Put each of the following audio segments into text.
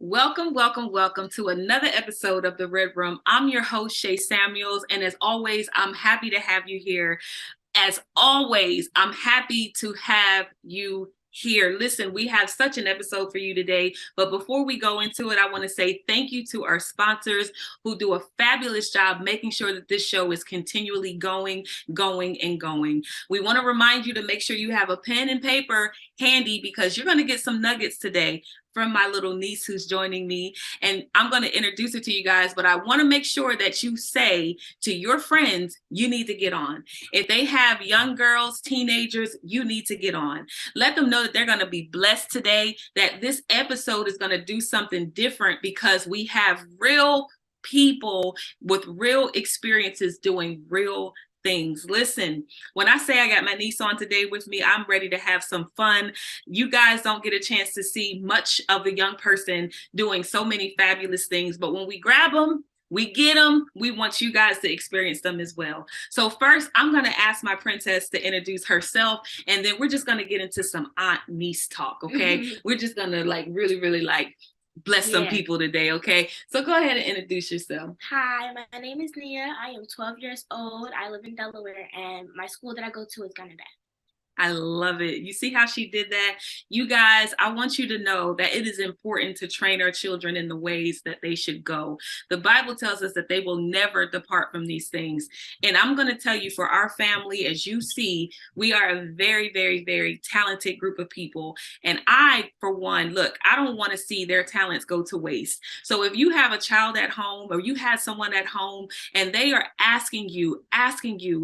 Welcome to another episode of The Red Room. I'm your host, SHAY Samuels, and as always, I'm happy to have you here. As always, I'm happy to have you here. Listen, we have such an episode for you today, but before we go into it, I want to say thank you to our sponsors who do a fabulous job making sure that this show is continually going. We want to remind you to make sure you have a pen and paper handy because you're going to get some nuggets today from my little niece who's joining me. And I'm going to introduce her to you guys, but I want to make sure that you say to your friends, you need to get on. If they have young girls, teenagers, you need to get on. Let them know that they're going to be blessed today, that this episode is going to do something different because we have real people with real experiences doing real things. Listen, when I say I got my niece on today with me, I'm ready to have some fun. You guys don't get a chance to see much of the young person doing so many fabulous things, but when we grab them, we get them. We want you guys to experience them as well. So first, I'm going to ask my princess to introduce herself, and then we're just going to get into some aunt-niece talk, okay? We're just going to really bless some people today, okay? So go ahead and introduce yourself. Hi, my name is Nia. I am 12 years old. I live in Delaware, and my school that I go to is Gunnedah. I love it. You see how she did that? You guys, I want you to know that it is important to train our children in the ways that they should go. The Bible tells us that they will never depart from these things. And I'm going to tell you, for our family, as you see, we are a very talented group of people. And I, for one, look, I don't want to see their talents go to waste. So if you have a child at home or you have someone at home and they are asking you,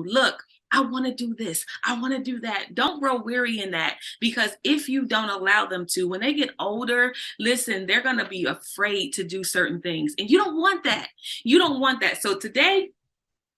look, I want to do this. I want to do that. Don't grow weary in that, because if you don't allow them to, when they get older, listen, they're going to be afraid to do certain things. And you don't want that. You don't want that. So today,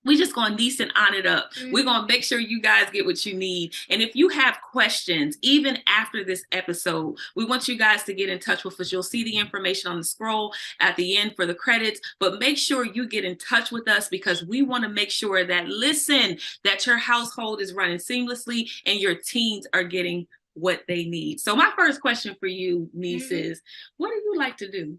we just going to niece and on it up. We're going to make sure you guys get what you need. And if you have questions, even after this episode, we want you guys to get in touch with us. You'll see the information on the scroll at the end for the credits, but make sure you get in touch with us because we want to make sure that, listen, that your household is running seamlessly and your teens are getting what they need. So my first question for you, niece, is what do you like to do?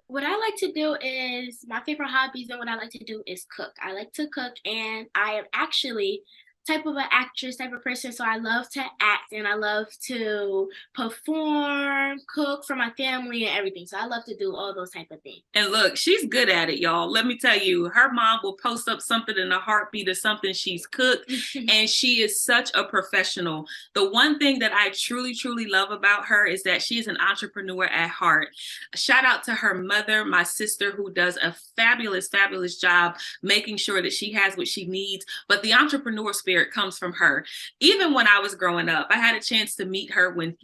What I like to do is, my favorite hobbies and what I like to do is cook. I like to cook, and I am actually type of an actress type of person, so I love to act and I love to perform, cook for my family and everything. So I love to do all those type of things. And look, she's good at it, y'all. Let me tell you, her mom will post up something in a heartbeat of something she's cooked, and she is such a professional. The one thing that I truly love about her is that she is an entrepreneur at heart. Shout out to her mother, my sister, who does a fabulous job making sure that she has what she needs. But the entrepreneur spirit comes from her. Even when I was growing up, I had a chance to meet her when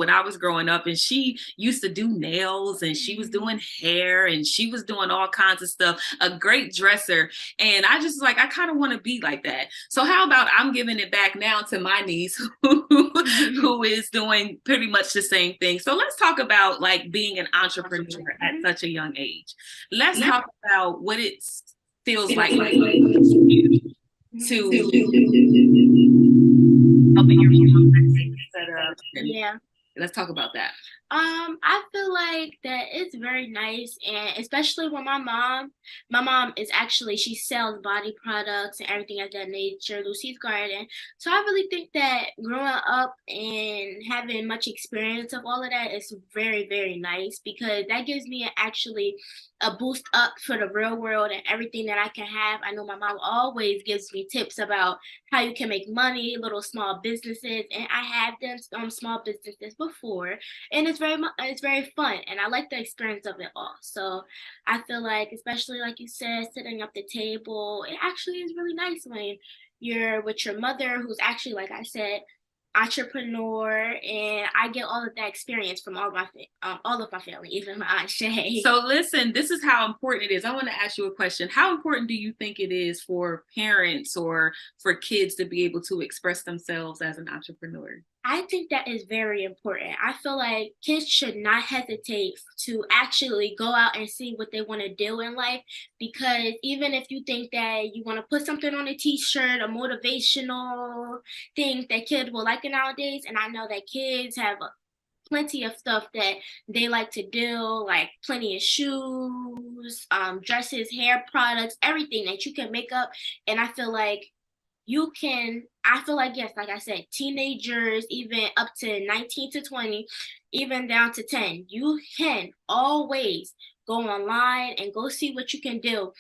I was growing up, and she used to do nails and she was doing hair and she was doing all kinds of stuff, a great dresser. And I just I kind of want to be like that. So how about I'm giving it back now to my niece who is doing pretty much the same thing. So let's talk about being an entrepreneur at such a young age. Let's talk about what it feels like to helping your mom set up. Yeah. Let's talk about that. I feel like that it's very nice, and especially when my mom is actually, she sells body products and everything of that nature, Lucy's Garden. So I really think that growing up and having much experience of all of that is very nice, because that gives me actually a boost up for the real world and everything that I can have. I know my mom always gives me tips about how you can make money, little small businesses, and I have done small businesses before, and it's very fun, and I like the experience of it all. So I feel like, especially like you said, sitting at the table, it actually is really nice when you're with your mother, who's actually, like I said, entrepreneur, and I get all of that experience from all of my family, even my Aunt Shay. So listen, this is how important it is. I want to ask you a question. How important do you think it is for parents or for kids to be able to express themselves as an entrepreneur? I think that is very important. I feel like kids should not hesitate to actually go out and see what they want to do in life, because even if you think that you want to put something on a t-shirt, a motivational thing that kids will like nowadays, and I know that kids have plenty of stuff that they like to do, like plenty of shoes, dresses, hair products, everything that you can make up. And I feel like, yes, like I said, teenagers, even up to 19 to 20, even down to 10, you can always go online and go see what you can do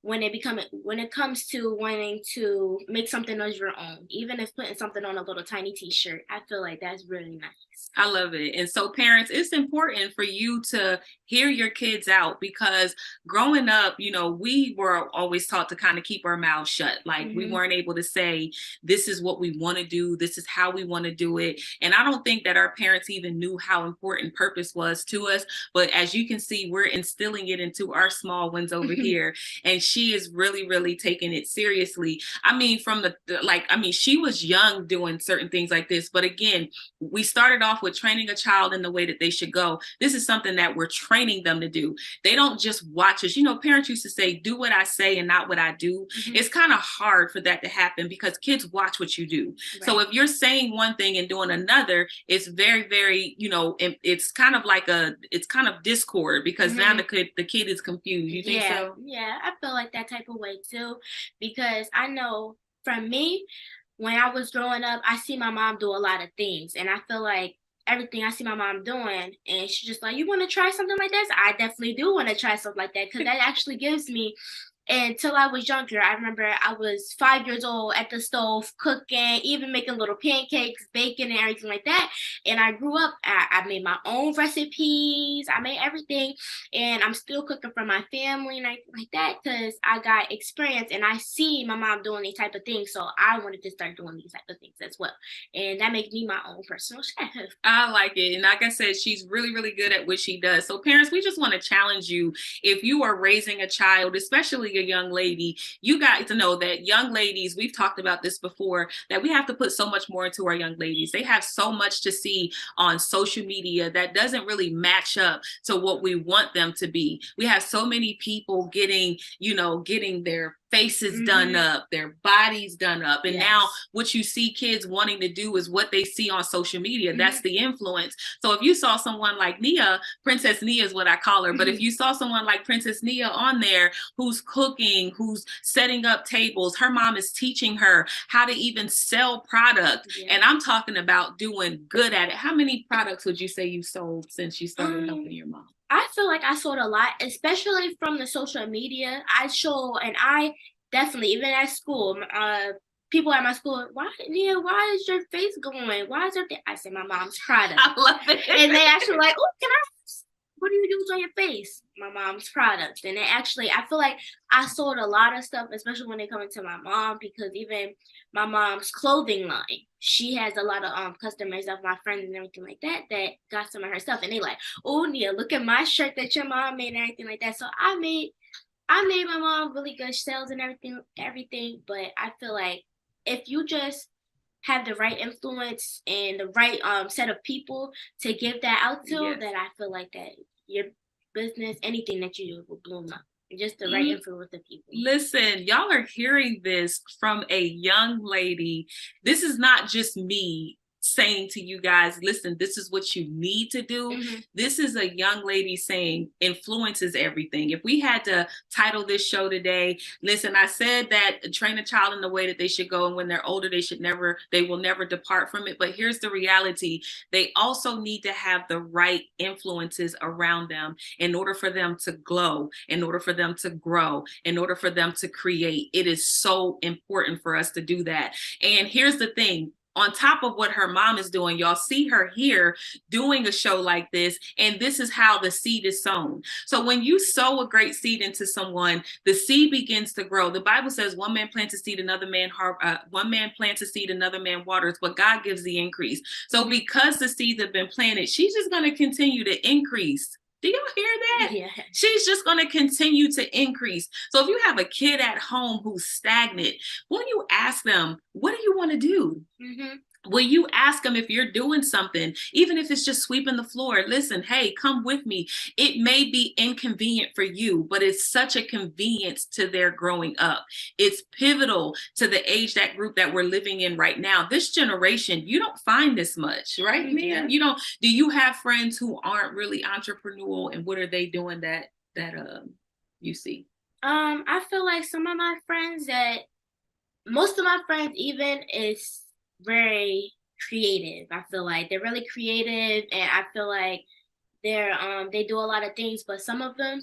when it comes to wanting to make something of your own, even if putting something on a little tiny t-shirt. I feel like that's really nice. I love it. And so parents, it's important for you to hear your kids out, because growing up, we were always taught to kind of keep our mouths shut. Like we weren't able to say, this is what we want to do. This is how we want to do it. And I don't think that our parents even knew how important purpose was to us. But as you can see, we're instilling it into our small ones over here. And she is really, really taking it seriously. I mean, she was young doing certain things like this. But again, we started off with training a child in the way that they should go. This is something that we're training them to do. They don't just watch us. Parents used to say, do what I say and not what I do. It's kind of hard for that to happen because kids watch what you do. Right. So if you're saying one thing and doing another, it's very, very, it's kind of discord, because now the kid is confused. You think so? Yeah, I feel like that type of way too, because I know from me, when I was growing up, I see my mom do a lot of things, and I feel like everything I see my mom doing, and she's just like, you want to try something like this? I definitely do want to try something like that, because that actually gives me, until I was younger, I remember I was 5 years old at the stove cooking, even making little pancakes, baking, and everything like that. And I grew up, I made my own recipes, I made everything, and I'm still cooking for my family and everything like that, because I got experience and I see my mom doing these type of things, so I wanted to start doing these type of things as well. And that makes me my own personal chef. I like it. And like I said, she's really, really good at what she does. So parents, we just want to challenge you. If you are raising a child, especially a young lady, you got to know that young ladies, we've talked about this before, that we have to put so much more into our young ladies. They have so much to see on social media that doesn't really match up to what we want them to be. We have so many people getting their faces done up, their bodies done up. And now what you see kids wanting to do is what they see on social media. That's the influence. So if you saw someone like Nia, Princess Nia is what I call her, but if you saw someone like Princess Nia on there who's cooking, who's setting up tables, her mom is teaching her how to even sell product. And I'm talking about doing good at it. How many products would you say you sold since you started helping your mom? I feel like I sold a lot, especially from the social media. I definitely, even at school, people at my school, why is your face going? Why is everything? I said, my mom's product. I love it. And they actually like, oh, what do you use on your face? My mom's products. And I feel like I sold a lot of stuff, especially when they come into my mom, because even my mom's clothing line, she has a lot of customers of my friends and everything like that got some of her stuff, and they like, oh, Nia, look at my shirt that your mom made and everything like that. So I made my mom really good sales and everything. But I feel like if you just have the right influence and the right set of people to give that out to, then I feel like that your business, anything that you do, will bloom up. Just the right influence of people. Listen, y'all are hearing this from a young lady. This is not just me saying to you guys, listen, this is what you need to do. This is a young lady saying influence is everything. If we had to title this show today, listen, I said that train a child in the way that they should go, and when they're older, they will never depart from it. But here's the reality. They also need to have the right influences around them in order for them to glow, in order for them to grow, in order for them to create. It is so important for us to do that. And here's the thing. On top of what her mom is doing, y'all see her here doing a show like this, and this is how the seed is sown. So when you sow a great seed into someone, the seed begins to grow. The Bible says one man plants a seed, another man waters, but God gives the increase. So because the seeds have been planted, she's just going to continue to increase. Do y'all hear that? Yeah. She's just going to continue to increase. So if you have a kid at home who's stagnant, when you ask them, what do you want to do? Will you ask them if you're doing something, even if it's just sweeping the floor? Listen, hey, come with me. It may be inconvenient for you, but it's such a convenience to their growing up. It's pivotal to the age that group that we're living in right now. This generation, you don't find this much, right, Mia? You don't. Do you have friends who aren't really entrepreneurial, and what are they doing that you see? I feel like some of my friends that most of my friends even is very creative. I feel like they're really creative, and I feel like they do a lot of things, but some of them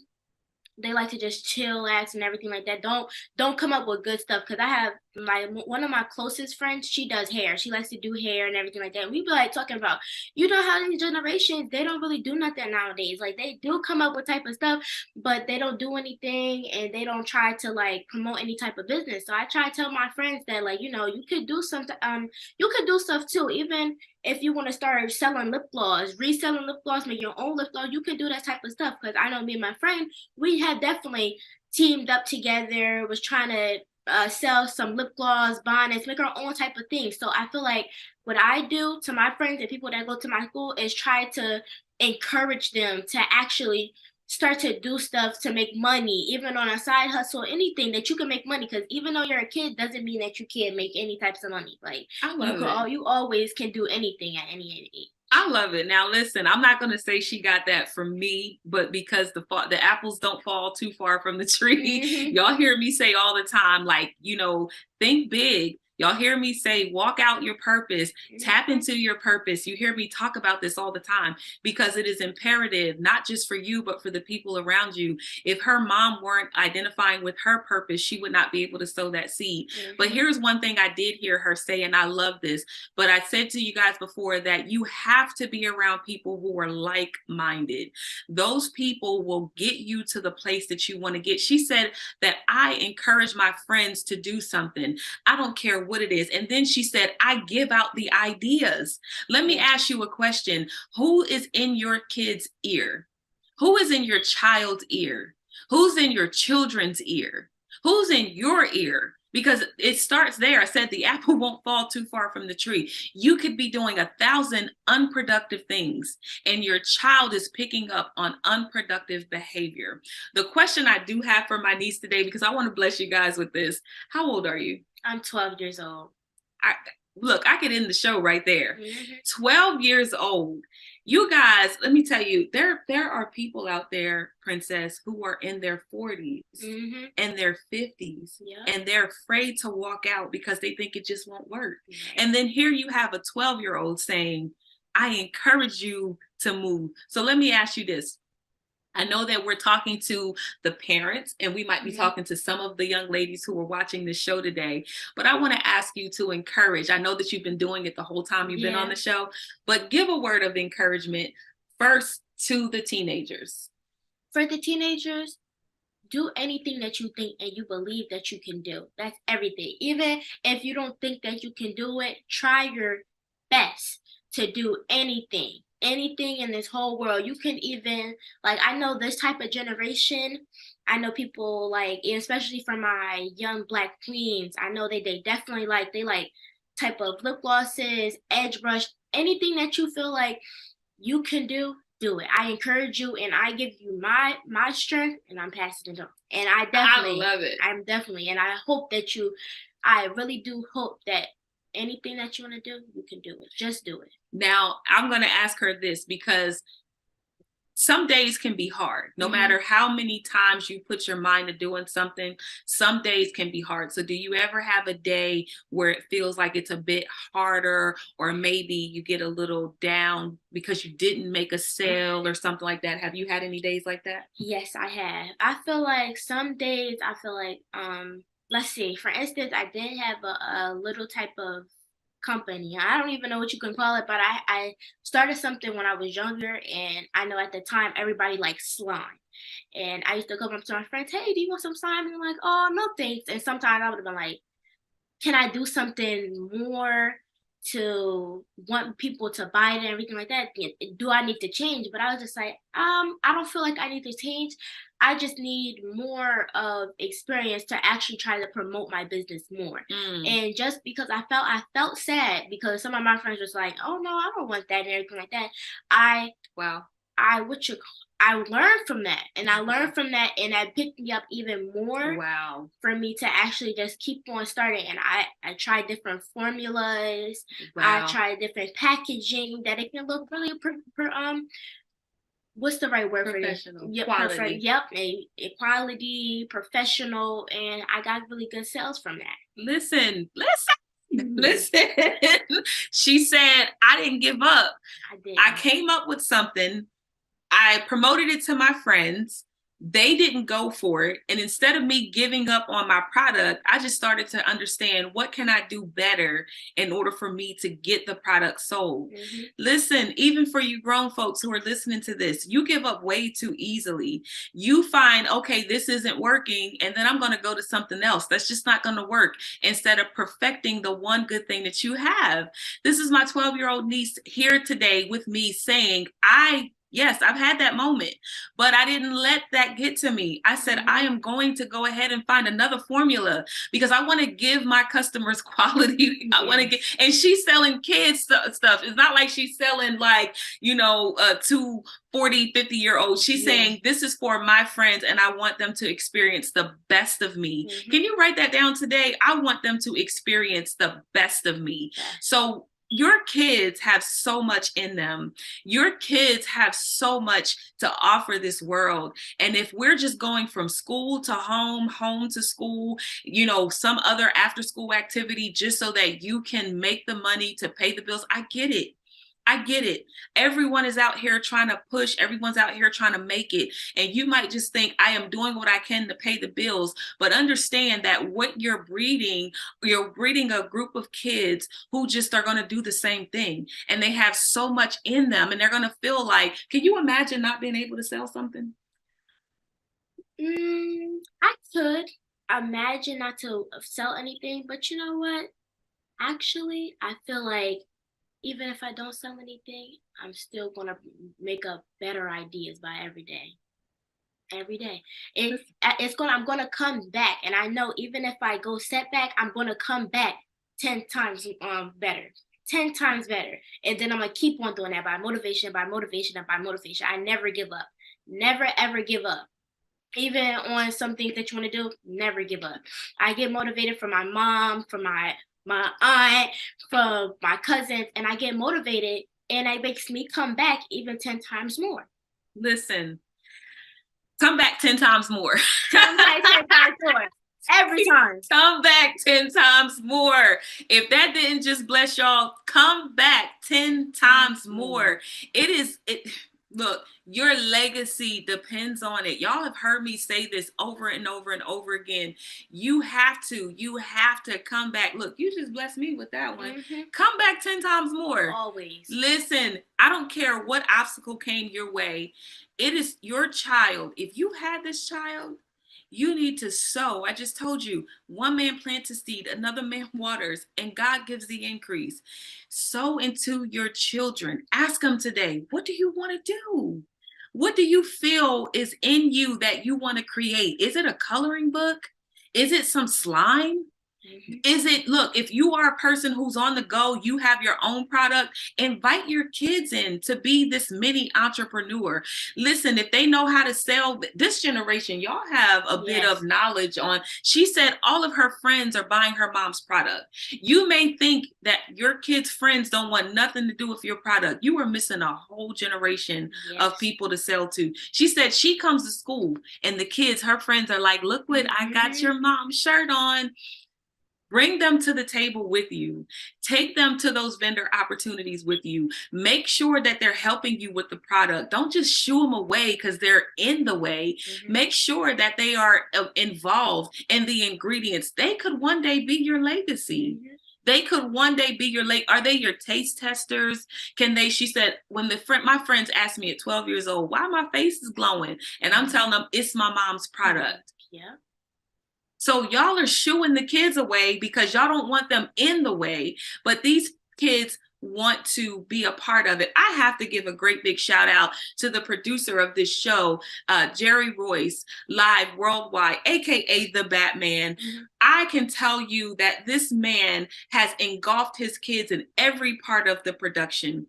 they like to just chillax and everything like that. Don't come up with good stuff because I have my one of my closest friends. She does hair. She likes to do hair and everything like that. And we be like talking about, you know how these generations they don't really do nothing nowadays. Like they do come up with type of stuff, but they don't do anything and they don't try to like promote any type of business. So I try to tell my friends that like you could do something. You could do stuff too. Even if you want to start selling lip gloss, reselling lip gloss, make your own lip gloss, you can do that type of stuff. Because I know me and my friend, we had definitely teamed up together, was trying to sell some lip gloss, bonnets, make our own type of thing. So I feel like what I do to my friends and people that go to my school is try to encourage them to actually start to do stuff to make money, even on a side hustle, anything that you can make money. Because even though you're a kid, doesn't mean that you can't make any types of money. Like I love it. you always can do anything at any age. I love it. Now, listen, I'm not going to say she got that from me, but because the apples don't fall too far from the tree, Mm-hmm. y'all hear me say all the time, like, think big. Y'all hear me say, walk out your purpose, tap into your purpose. You hear me talk about this all the time because it is imperative, not just for you, but for the people around you. If her mom weren't identifying with her purpose, she would not be able to sow that seed. Mm-hmm. But here's one thing I did hear her say, and I love this. But I said to you guys before that you have to be around people who are like-minded. Those people will get you to the place that you want to get. She said that I encourage my friends to do something. I don't care what it is. And then she said, I give out the ideas. Let me ask you a question. Who is in your kid's ear? Who is in your child's ear? Who's in your children's ear? Who's in your ear? Because it starts there. I said the apple won't fall too far from the tree. You could be doing 1,000 unproductive things, and your child is picking up on unproductive behavior. The question I do have for my niece today, because I want to bless you guys with this. How old are you? I'm 12 years old. Look, I could end the show right there. Mm-hmm. 12 years old. You guys, let me tell you, there are people out there, Princess, who are in their 40s Mm-hmm. and their 50s, and they're afraid to walk out because they think it just won't work. Right. And then here you have a 12-year-old saying, I encourage you to move. So let me ask you this. I know that we're talking to the parents and we might be talking to some of the young ladies who are watching this show today, but I want to ask you to encourage. I know that you've been doing it the whole time you've been on the show, but give a word of encouragement first to the teenagers. For the teenagers, do anything that you think and you believe that you can do. That's everything. Even if you don't think that you can do it, try your best to do anything in this whole world. You can even, like, I know this type of generation, I know people like, especially for my young Black queens, I know they definitely they like type of lip glosses, edge brush, anything that you feel like you can do it. I encourage you and I give you my strength and I'm passing it on. And I love it. I'm definitely, and I hope that I really do hope that anything that you want to do, you can do it. Just do it. Now, I'm going to ask her this because some days can be hard. No matter how many times you put your mind to doing something, some days can be hard. So do you ever have a day where it feels like it's a bit harder, or maybe you get a little down because you didn't make a sale or something like that? Have you had any days like that? Yes, I have. I feel like some days I feel like let's see, for instance, I did have a little type of company. I don't even know what you can call it, but I started something when I was younger, and I know at the time everybody liked slime. And I used to come up to my friends, hey, do you want some slime? And they're like, oh, no thanks. And sometimes I would have been like, can I do something more to want people to buy it and everything like that. Do I need to change? But I was just like, I don't feel like I need to change. I just need more of experience to actually try to promote my business more. And just because I felt sad because some of my friends was like, oh no, I don't want that and everything like that. Wow. I learned from that, and I learned from that, and that picked me up even more. Wow. For me to actually just keep on starting, and I tried different formulas. Wow. I tried different packaging that it can look really what's the right word for it? Professional. Yep, Quality. Yep, equality, professional, and I got really good sales from that. Listen. She said, I didn't give up. I came up with something. I promoted it to my friends. They didn't go for it. And instead of me giving up on my product, I just started to understand what can I do better in order for me to get the product sold. Listen, even for you grown folks who are listening to this, you give up way too easily. You find, okay, this isn't working, and then I'm going to go to something else. That's just not going to work, instead of perfecting the one good thing that you have. This is my 12-year-old niece here today with me saying, yes, I've had that moment, but I didn't let that get to me. I said, I am going to go ahead and find another formula because I want to give my customers quality. I want to get, and she's selling kids stuff. It's not like she's selling like, to 40, 50-year-olds. She's saying, this is for my friends and I want them to experience the best of me. Can you write that down today? I want them to experience the best of me. So your kids have so much in them. Your kids have so much to offer this world. And if we're just going from school to home, home to school, some other after school activity just so that you can make the money to pay the bills, I get it. I get it. Everyone is out here trying to push. Everyone's out here trying to make it. And you might just think, I am doing what I can to pay the bills. But understand that what you're breeding a group of kids who just are going to do the same thing. And they have so much in them. And they're going to feel like, can you imagine not being able to sell something? I could imagine not to sell anything. But you know what? Actually, I feel like even if I don't sell anything, I'm still gonna make up better ideas by every day. Every day, I'm gonna come back, and I know even if I go setback, I'm gonna come back 10 times better, 10 times better, and then I'm gonna keep on doing that by motivation, by motivation, and by motivation. I never give up, never ever give up. Even on some things that you want to do, never give up. I get motivated from my mom, from my aunt, from my cousins, and I get motivated, and it makes me come back even 10 times more. Listen, come back 10 times more. Come back 10 times more. Every time. Come back 10 times more. If that didn't just bless y'all, come back 10 times more. Look, your legacy depends on it. Y'all have heard me say this over and over and over again. You have to come back. Look, you just blessed me with that one. Come back 10 times more. Always. Listen, I don't care what obstacle came your way. It is your child. If you had this child, you need to sow. I just told you, one man plants a seed, another man waters, and God gives the increase. Sow into your children. Ask them today, what do you want to do? What do you feel is in you that you want to create? Is it a coloring book? Is it some slime? Is it, look, if you are a person who's on the go, you have your own product, invite your kids in to be this mini entrepreneur. Listen, if they know how to sell, this generation, y'all have a bit of knowledge on. She said all of her friends are buying her mom's product. You may think that your kids' friends don't want nothing to do with your product. You are missing a whole generation of people to sell to. She said she comes to school and the kids, her friends are like, look what I got your mom's shirt on. Bring them to the table with you. Take them to those vendor opportunities with you. Make sure that they're helping you with the product. Don't just shoo them away because they're in the way. Make sure that they are involved in the ingredients. They could one day be your legacy. They could one day be your are they your taste testers? Can they, she said, when my friends asked me at 12 years old, why my face is glowing? And I'm telling them it's my mom's product. Yeah. So y'all are shooing the kids away because y'all don't want them in the way. But these kids want to be a part of it. I have to give a great big shout out to the producer of this show, Jerry Royce, live worldwide, aka the Batman. I can tell you that this man has engulfed his kids in every part of the production.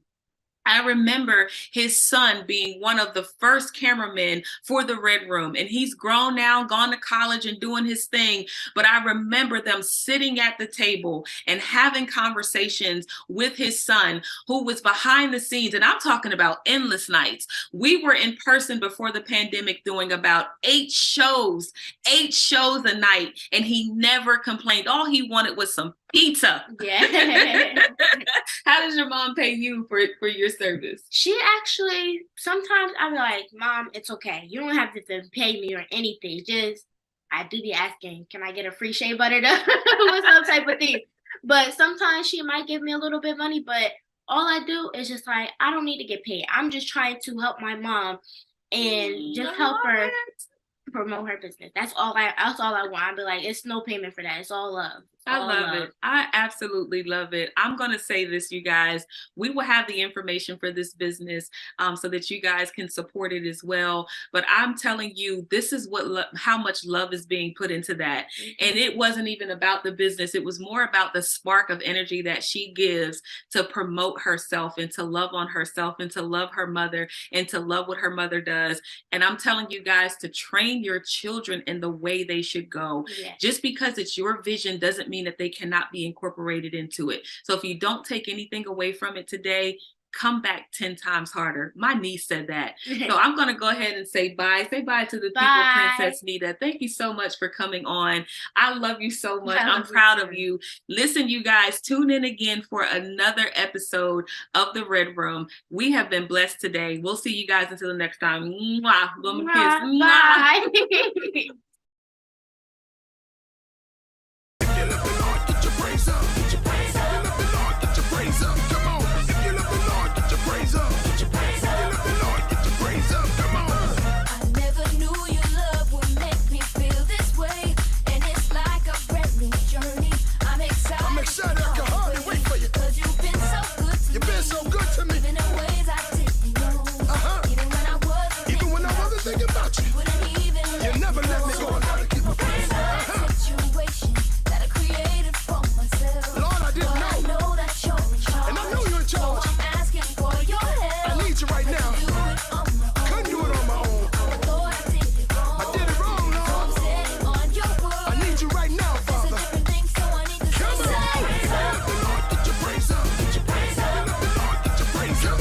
I remember his son being one of the first cameramen for the Red Room, and he's grown now, gone to college and doing his thing. But I remember them sitting at the table and having conversations with his son, who was behind the scenes. And I'm talking about endless nights. We were in person before the pandemic doing about 8 shows a night, and he never complained. All he wanted was some pizza. Yeah. How does your mom pay you for your service? She actually, sometimes I'm like, Mom, it's okay. You don't have to pay me or anything. Just, I do be asking, can I get a free shea butter with some type of thing? But sometimes she might give me a little bit of money, but all I do is just like, I don't need to get paid. I'm just trying to help my mom and just help her promote her business. That's all I want. I'll be like, it's no payment for that. It's all love. I love it. I absolutely love it. I'm going to say this, you guys. We will have the information for this business so that you guys can support it as well. But I'm telling you, this is how much love is being put into that. And it wasn't even about the business. It was more about the spark of energy that she gives to promote herself and to love on herself and to love her mother and to love what her mother does. And I'm telling you guys to train your children in the way they should go. Yeah. Just because it's your vision doesn't mean that they cannot be incorporated into it. So if you don't take anything away from it today, come back 10 times harder. My niece said that. So I'm going to go ahead and say bye. Say bye to the people, Princess Nita. Thank you so much for coming on. I love you so much. I'm proud of you. Listen, you guys, tune in again for another episode of The Red Room. We have been blessed today. We'll see you guys until the next time. Mwah. Blow my kiss. Bye. Praise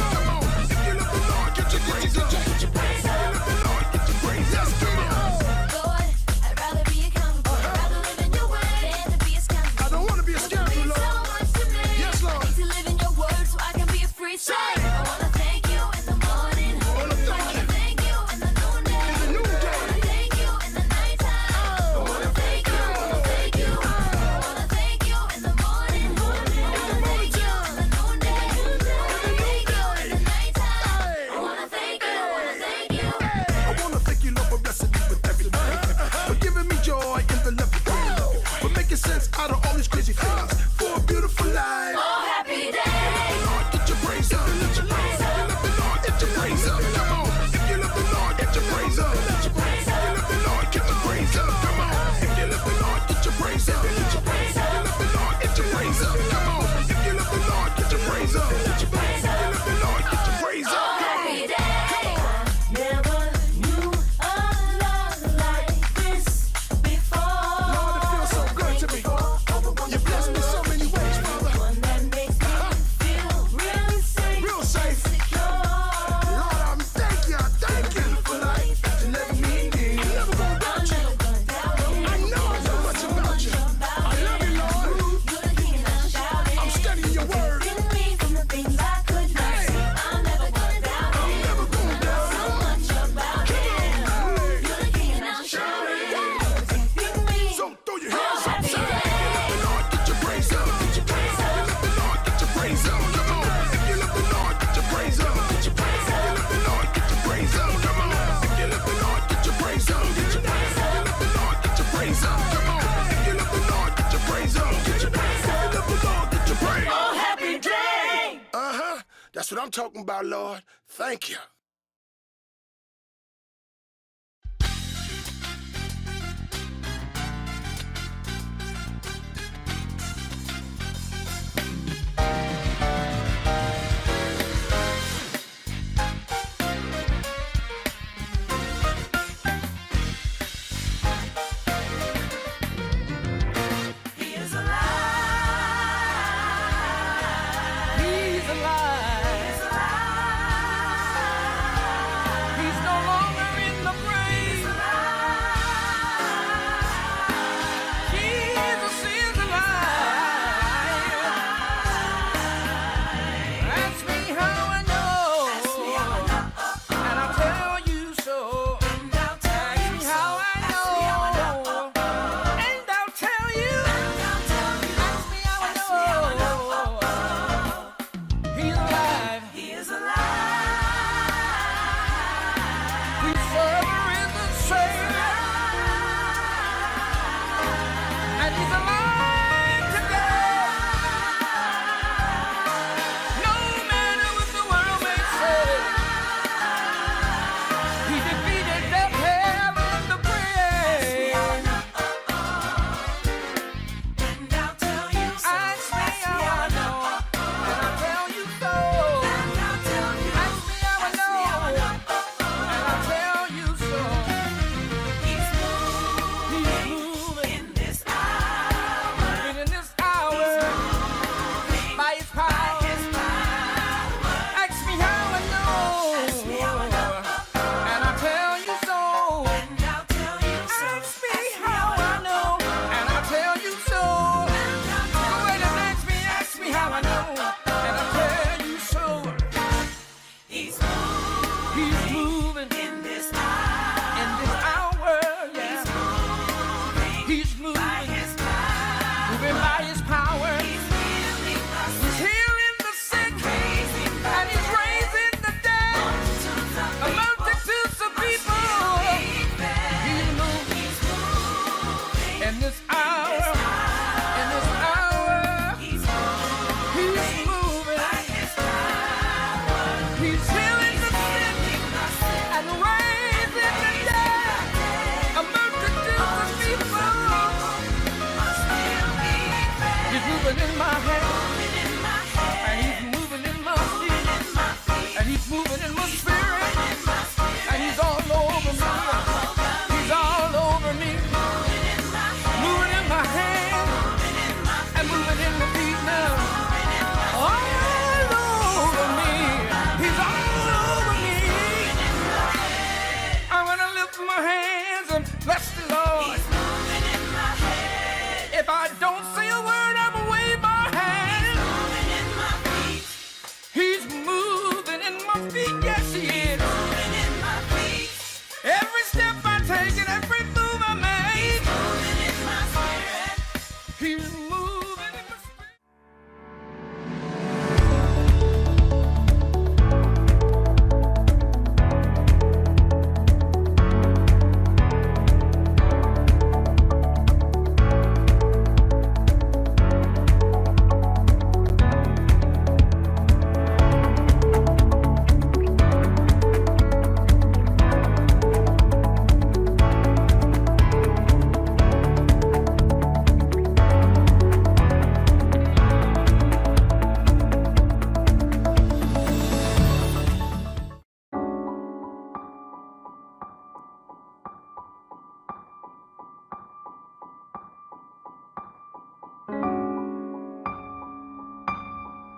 That's what I'm talking about, Lord. Thank you.